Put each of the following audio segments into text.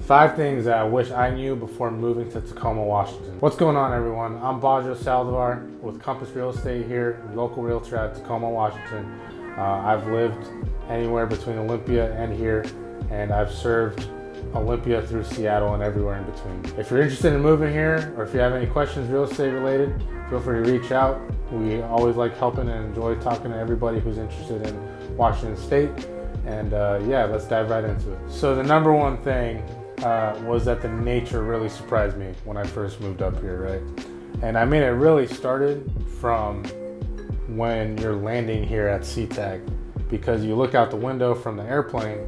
5 things that I wish I knew before moving to Tacoma, Washington. What's going on, everyone? I'm Baggio Saldivar with Compass Real Estate here, local realtor at Tacoma, Washington. I've lived anywhere between Olympia and here, and I've served Olympia through Seattle and everywhere in between. If you're interested in moving here, or if you have any questions real estate related, feel free to reach out. We always like helping and enjoy talking to everybody who's interested in Washington State. And yeah, let's dive right into it. So the number one thing was that the nature really surprised me when I first moved up here, right? And I mean, it really started from when you're landing here at SeaTac, because you look out the window from the airplane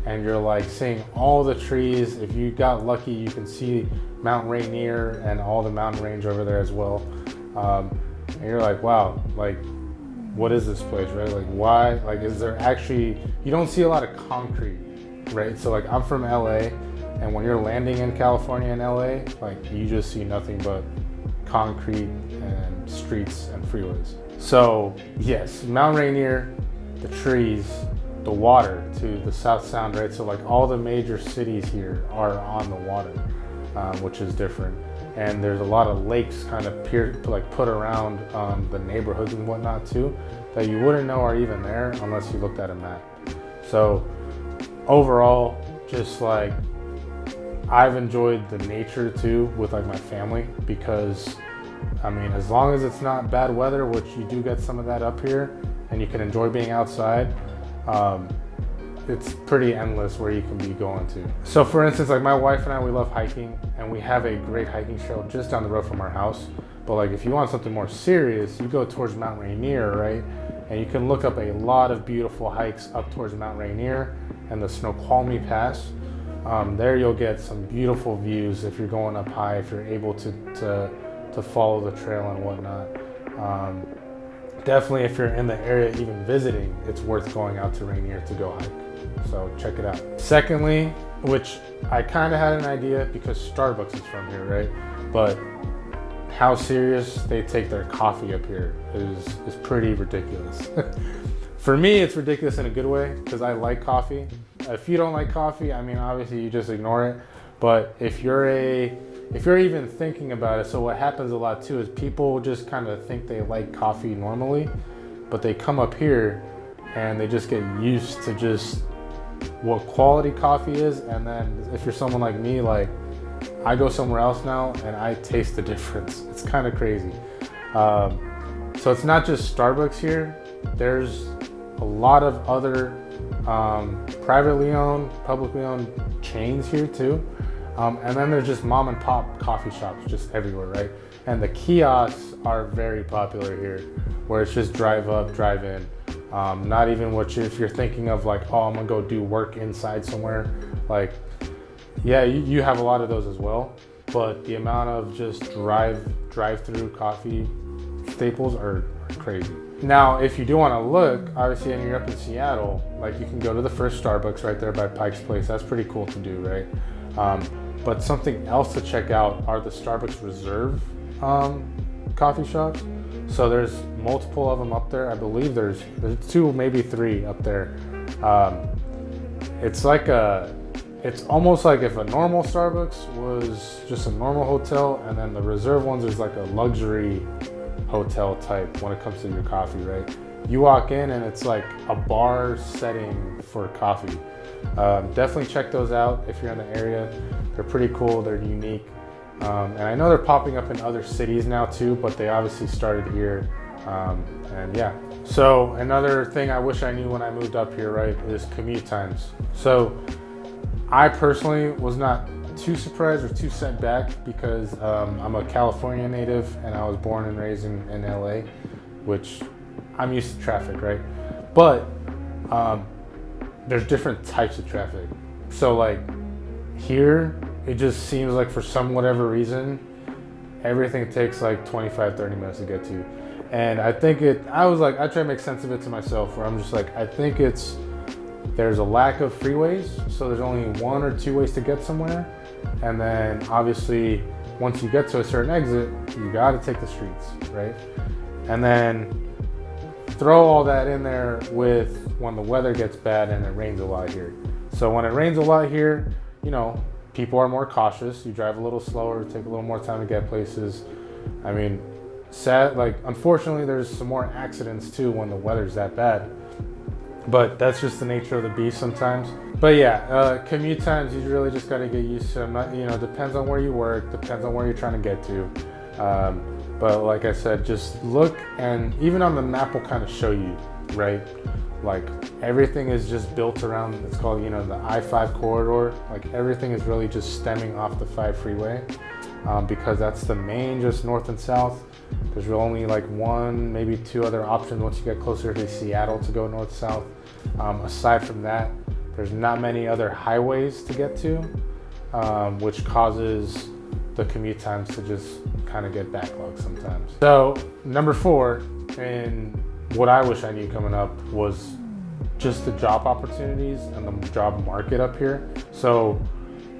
and you're like seeing all the trees. If you got lucky, you can see Mount Rainier and all the mountain range over there as well. And you're like, wow, like, what is this place, right? Like, why, like, is there actually, you don't see a lot of concrete, right? So like, I'm from LA, and when you're landing in California and LA, like, you just see nothing but concrete and streets and freeways. So yes, Mount Rainier, the trees, the water to the South Sound, right? So like, all the major cities here are on the water, which is different. And there's a lot of lakes kind of put around the neighborhoods and whatnot too, that you wouldn't know are even there unless you looked at a map. So overall, just like, I've enjoyed the nature too with like my family, because I mean, as long as it's not bad weather, which you do get some of that up here, and you can enjoy being outside, it's pretty endless where you can be going to. So for instance, like, my wife and I, we love hiking, and we have a great hiking trail just down the road from our house. But like, if you want something more serious, you go towards Mount Rainier, right? And you can look up a lot of beautiful hikes up towards Mount Rainier and the Snoqualmie Pass. There you'll get some beautiful views if you're going up high, if you're able to follow the trail and whatnot. Definitely, if you're in the area even visiting, it's worth going out to Rainier to go hike. So check it out. Secondly, which I kind of had an idea because Starbucks is from here, right? But how serious they take their coffee up here is pretty ridiculous. For me, it's ridiculous in a good way, because I like coffee. If you don't like coffee, I mean, obviously you just ignore it. But if you're even thinking about it, so what happens a lot too is people just kind of think they like coffee normally, but they come up here and they just get used to just what quality coffee is. And then if you're someone like me, like, I go somewhere else now and I taste the difference. It's kind of crazy. So it's not just Starbucks here. There's a lot of other privately owned, publicly owned chains here too. And then there's just mom and pop coffee shops just everywhere, right? And the kiosks are very popular here, where it's just drive up, drive in. Not even if you're thinking of like, oh, I'm gonna go do work inside somewhere. Like, yeah, you have a lot of those as well, but the amount of just drive-through coffee staples are crazy. Now, if you do want to look, obviously, and you're up in Seattle, like, you can go to the first Starbucks right there by Pike's Place. That's pretty cool to do, right? But something else to check out are the Starbucks Reserve coffee shops. So there's multiple of them up there. I believe there's 2, maybe 3 up there. It's almost like if a normal Starbucks was just a normal hotel, and then the Reserve ones is like a luxury hotel type when it comes to your coffee, right? You walk in and it's like a bar setting for coffee. Definitely check those out if you're in the area. They're pretty cool, they're unique. And I know they're popping up in other cities now too, but they obviously started here. And yeah. So another thing I wish I knew when I moved up here, right, is commute times. So I personally was not too surprised or too set back, because I'm a California native and I was born and raised in LA, which I'm used to traffic, right? But there's different types of traffic. So like, here, it just seems like for whatever reason, everything takes like 25-30 minutes to get to. And I think I try to make sense of it to myself, where I'm just like, I think there's a lack of freeways, so there's only 1 or 2 ways to get somewhere. And then obviously, once you get to a certain exit, you gotta take the streets, right? And then throw all that in there with when the weather gets bad and it rains a lot here. So when it rains a lot here, you know, people are more cautious. You drive a little slower, take a little more time to get places. I mean, unfortunately, there's some more accidents too when the weather's that bad. But that's just the nature of the beast sometimes. But yeah, commute times, you really just got to get used to them. Depends on where you work, depends on where you're trying to get to. But like I said, just look, and even on the map will kind of show you, right? Like everything is just built around, it's called, the I-5 corridor. Like everything is really just stemming off the 5 freeway because that's the main, just north and south. There's only like one, maybe two other options once you get closer to Seattle to go north-south. Aside from that, there's not many other highways to get to, which causes the commute times to just kind of get backlogged sometimes. So number 4, and what I wish I knew coming up, was just the job opportunities and the job market up here. So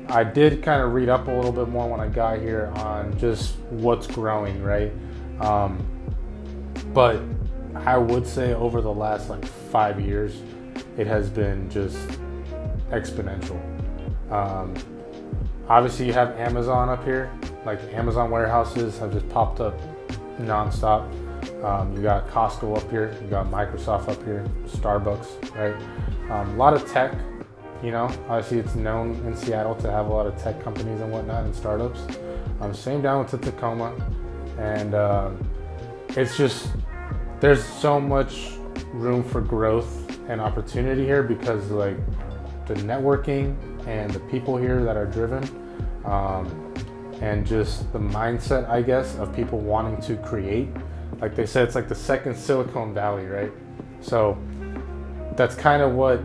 I did kind of read up a little bit more when I got here on just what's growing, right? But I would say over the last 5 years, it has been just exponential. Obviously you have Amazon up here, like the Amazon warehouses have just popped up nonstop. You got Costco up here, you got Microsoft up here, Starbucks, right? A lot of tech, obviously it's known in Seattle to have a lot of tech companies and whatnot and startups. Same down with the Tacoma. And it's just, there's so much room for growth and opportunity here because the networking and the people here that are driven, and just the mindset, I guess, of people wanting to create. Like they said, it's like the second Silicon Valley, right? So that's kind of what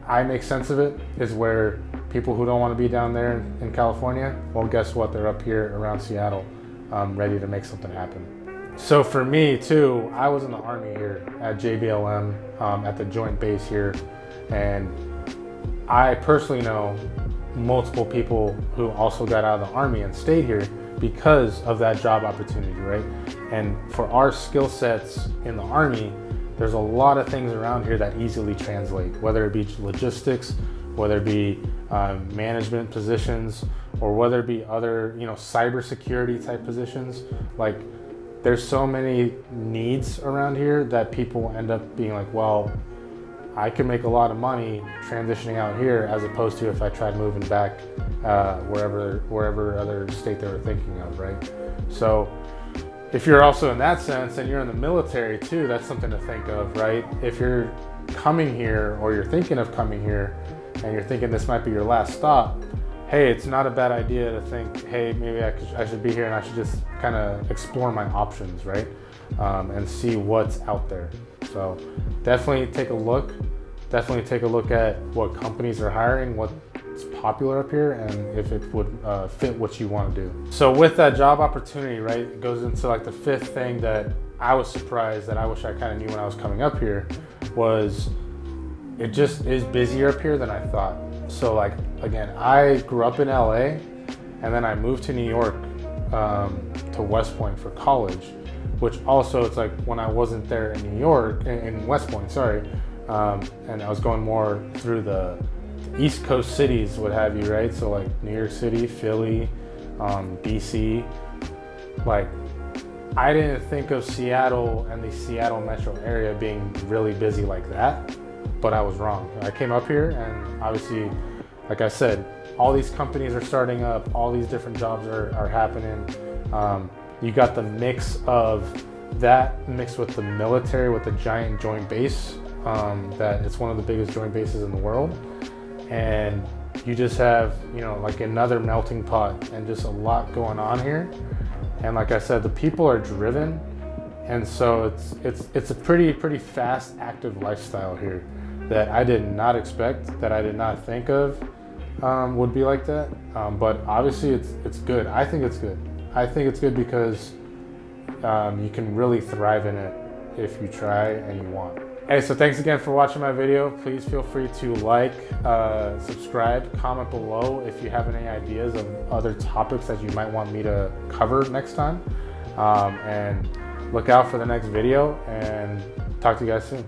I make sense of it, is where people who don't want to be down there in California, well, guess what? They're up here around Seattle, ready to make something happen. So for me too, I was in the Army here at JBLM, at the Joint Base here, and I personally know multiple people who also got out of the Army and stayed here because of that job opportunity, right? And for our skill sets in the Army, there's a lot of things around here that easily translate, whether it be logistics, whether it be management positions, or whether it be other, cybersecurity type positions. Like there's so many needs around here that people end up being like, well, I can make a lot of money transitioning out here as opposed to if I tried moving back wherever other state they were thinking of, right? So if you're also in that sense and you're in the military too, that's something to think of, right? If you're coming here or you're thinking of coming here and you're thinking this might be your last stop, hey, it's not a bad idea to think, hey, maybe I should be here and I should just kind of explore my options, right? And see what's out there. So definitely take a look. Definitely take a look at what companies are hiring, what's popular up here, and if it would fit what you want to do. So with that job opportunity, right, it goes into the 5th thing that I was surprised that I wish I kind of knew when I was coming up here, was it just is busier up here than I thought. So again, I grew up in LA and then I moved to New York, to West Point for college, which also it's when I wasn't there in New York, in West Point, sorry, and I was going more through the East Coast cities, what have you, right? So New York City, Philly, DC. I didn't think of Seattle and the Seattle metro area being really busy like that, but I was wrong. I came up here and obviously, like I said, all these companies are starting up, all these different jobs are happening. You got the mix of that mixed with the military, with the giant joint base, that it's one of the biggest joint bases in the world. And you just have, another melting pot and just a lot going on here. And like I said, the people are driven. And so it's a pretty fast, active lifestyle here that I did not expect, that I did not think of would be like that. But obviously it's good. I think it's good. I think it's good because you can really thrive in it if you try and you want. Hey, so thanks again for watching my video. Please feel free to subscribe, comment below if you have any ideas of other topics that you might want me to cover next time. And look out for the next video, and talk to you guys soon.